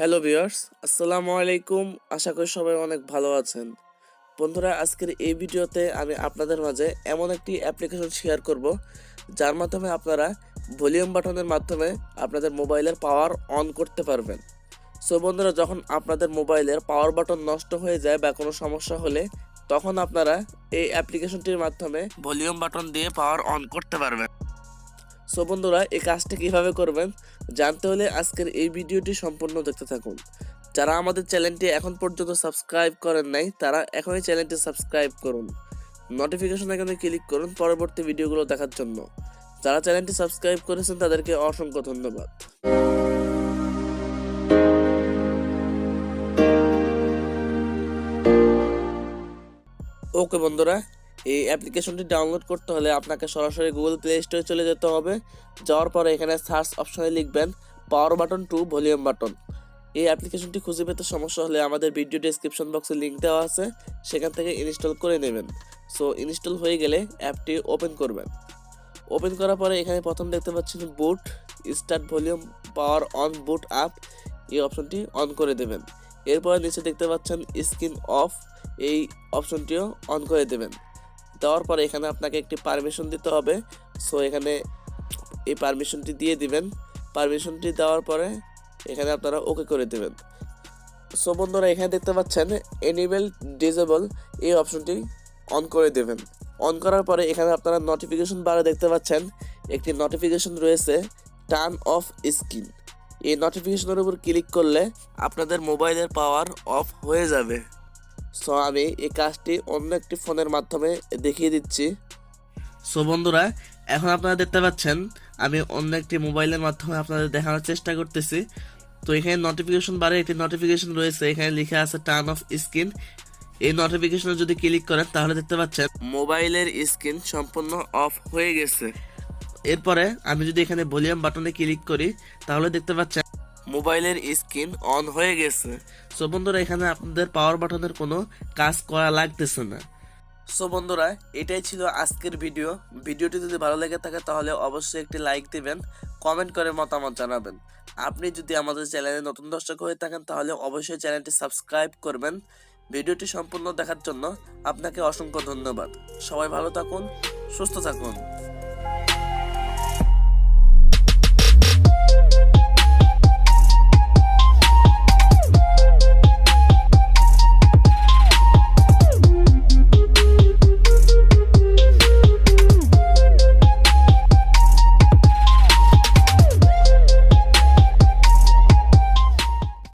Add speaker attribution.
Speaker 1: Hello viewers, আসসালামু আলাইকুম। আশা করি সবাই অনেক ভালো আছেন। বন্ধুরা, আজকের এই ভিডিওতে আমি আপনাদের মাঝে এমন একটি অ্যাপ্লিকেশন শেয়ার করব যার মাধ্যমে আপনারা ভলিউম বাটনের মাধ্যমে আপনাদের মোবাইলের পাওয়ার অন করতে পারবেন। সো বন্ধুরা, যখন আপনাদের মোবাইলের পাওয়ার বাটন নষ্ট হয়ে যায় বা কোনো সমস্যা হলে তখন আপনারা এই অ্যাপ্লিকেশনটির মাধ্যমে ভলিউম বাটন দিয়ে পাওয়ার অন করতে পারবেন। সো বন্ধুরা, এই কাজটি কিভাবে করবেন জানতে হলে আজকের এই ভিডিওটি সম্পূর্ণ দেখতে থাকুন। যারা আমাদের চ্যানেলটি এখন পর্যন্ত সাবস্ক্রাইব করেন নাই তারা এখনই চ্যানেলটি সাবস্ক্রাইব করুন, নোটিফিকেশন আইকনে ক্লিক করুন পরবর্তী ভিডিওগুলো দেখার জন্য। যারা চ্যানেলটি সাবস্ক্রাইব করেছেন তাদেরকে অসংখ্য ধন্যবাদ। ওকে বন্ধুরা, এই অ্যাপ্লিকেশনটি ডাউনলোড করতে হলে আপনাকে সরাসরি গুগল প্লে স্টোরে চলে যেতে হবে। যাওয়ার পরে এখানে সার্চ অপশনে লিখবেন power button to volume button. এই অ্যাপ্লিকেশনটি খুঁজে পেতে সমস্যা হলে আমাদের ভিডিও ডেসক্রিপশন বক্সে লিঙ্ক দেওয়া আছে, সেখান থেকে ইনস্টল করে নেবেন। সো ইনস্টল হয়ে গেলে অ্যাপটি ওপেন করবেন। ওপেন করার পরে এখানে প্রথম দেখতে পাচ্ছেন boot start volume power on boot up, এই অপশনটি অন করে দেবেন। এরপরে নিচে দেখতে পাচ্ছেন স্ক্রিন অফ, এই অপশনটিও অন করে দেবেন। দেওয়ার পরে এখানে আপনাকে একটি পারমিশন দিতে হবে। সো এখানে এই পারমিশনটি দিয়ে দিবেন। পারমিশনটি দেওয়ার পরে এখানে আপনারা ওকে করে দেবেন। সো বন্ধুরা, এখানে দেখতে পাচ্ছেন এনেবল ডিসেবল, এই অপশনটি অন করে দেবেন। অন করার পরে এখানে আপনারা নোটিফিকেশন বারে দেখতে পাচ্ছেন একটি নোটিফিকেশন রয়েছে টার্ন অফ স্ক্রিন। এই নোটিফিকেশনের উপর ক্লিক করলে আপনাদের মোবাইলের পাওয়ার অফ হয়ে যাবে। সো আমি এই কাজটি অন্য একটি ফোনের মাধ্যমে দেখিয়ে দিচ্ছি। সো বন্ধুরা, এখন আপনারা দেখতে পাচ্ছেন আমি অন্য একটি মোবাইলের মাধ্যমে আপনাদের দেখানোর চেষ্টা করতেছি। তো এখানে নোটিফিকেশন বারে একটি নোটিফিকেশন রয়েছে, এখানে লেখা আছে টার্ন অফ স্ক্রিন। এই নোটিফিকেশনে যদি ক্লিক করেন তাহলে দেখতে পাচ্ছেন মোবাইলের স্ক্রিন সম্পূর্ণ অফ হয়ে গেছে। এরপরে আমি যদি এখানে ভলিউম বাটনে ক্লিক করি তাহলে দেখতে পাচ্ছেন মোবাইলের স্ক্রিন অন হয়ে গেছে। সো বন্ধুরা, এখানে আপনাদের পাওয়ার বাটনের কোনো কাজ করা লাগতেছে না। সো বন্ধুরা, এটাই ছিল আজকের ভিডিওটি যদি ভালো লেগে থাকে তাহলে অবশ্যই একটি লাইক দিবেন, কমেন্ট করে মতামত জানাবেন। আপনি যদি আমাদের চ্যানেলে নতুন দর্শক হয়ে থাকেন তাহলে অবশ্যই চ্যানেলটি সাবস্ক্রাইব করবেন। ভিডিওটি সম্পূর্ণ দেখার জন্য আপনাকে অসংখ্য ধন্যবাদ। সবাই ভালো থাকুন, সুস্থ থাকুন।